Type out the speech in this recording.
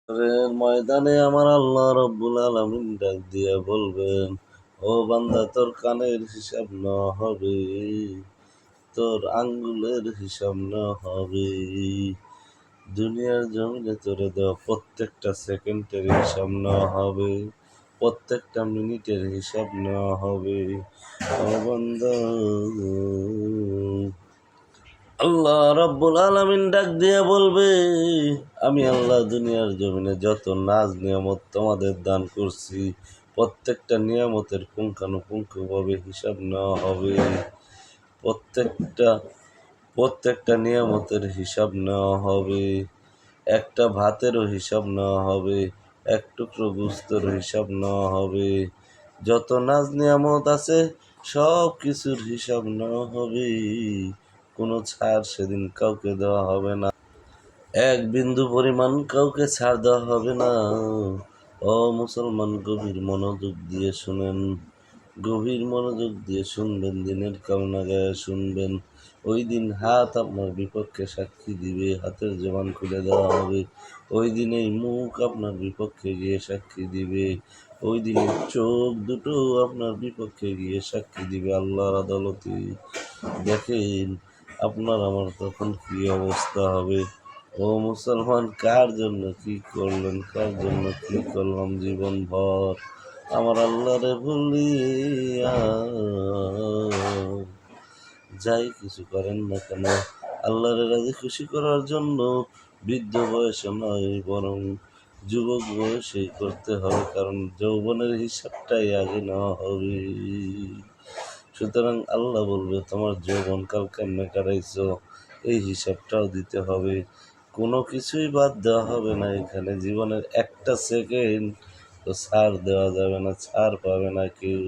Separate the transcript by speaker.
Speaker 1: হাসরের ময়দানে আমার আল্লাহ রব্বুল আলামিন ডাক দিয়া বলবেন, ও বান্দা, তোর কানের হিসাব নেওয়া হবে, তোর আঙ্গুলের হিসাব নেওয়া হবে। দুনিয়ার জমিনে তোরে দেওয়া প্রত্যেকটা সেকেন্ডের হিসাব নেওয়া হবে, প্রত্যেকটা মিনিটের হিসাব নেওয়া হবে। ও বান্দা, আল্লাহ রাব্বুল আলামিন ডাক দিয়া বলবে, আমি আল্লাহ দুনিয়ার জমিনে যত নাজ নিয়ামত তোমাদের দান করছি, প্রত্যেকটা নিয়ামতের পুঙ্খানুপুঙ্খভাবে হিসাব নেওয়া হবে। প্রত্যেকটা প্রত্যেকটা নিয়ামতের হিসাব নেওয়া হবে। একটা ভাতেরও হিসাব নেওয়া হবে, এক টুকরো গোস্তের হিসাব নেওয়া হবে। যত নাজ নিয়ামত আছে সব কিছুর হিসাব নেওয়া হবে। কোনো ছাড় সেদিন কাউকে দেওয়া হবে না, এক বিন্দু পরিমাণ কাউকে ছাড় দেওয়া হবে না। ও মুসলমান, গভীর মনোযোগ দিয়ে শুনেন, গভীর মনোযোগ দিয়ে শুনবেন, দিনের কামনা গায়ে শুনবেন। ওই দিন হাত আপনার বিপক্ষে সাক্ষী দিবে, হাতের জবান খুলে দেওয়া হবে। ওই দিন এই মুখ আপনার বিপক্ষে গিয়ে সাক্ষী দিবে। ওই দিন চোখ দুটো আপনার বিপক্ষে গিয়ে সাক্ষী দিবে আল্লাহর আদালতে। দেখেন আপনার আমার তখন কি অবস্থা হবে। ও মুসলমান, কার জন্য কি করলেন, কার জন্য কি করলাম জীবন ভর, আমার আল্লাহরে ভুলিয়া যাই কিছু করেন না কেন, আল্লাহরে রাজি খুশি করার জন্য বৃদ্ধ বয়সে নয়, বরং যুবক বয়সেই করতে হবে, কারণ যৌবনের হিসাবটাই আগে নেওয়া হবে। সুতরাং আল্লাহ বলবে, তোমার যৌবনকাল কেমনে কাটাইছো এই হিসাবটাও দিতে হবে। কোনো কিছুই বাদ দেওয়া হবে না এখানে। জীবনের একটা সেকেন্ড তো ছাড় দেওয়া যাবে না, ছাড় পাবে না কেউ।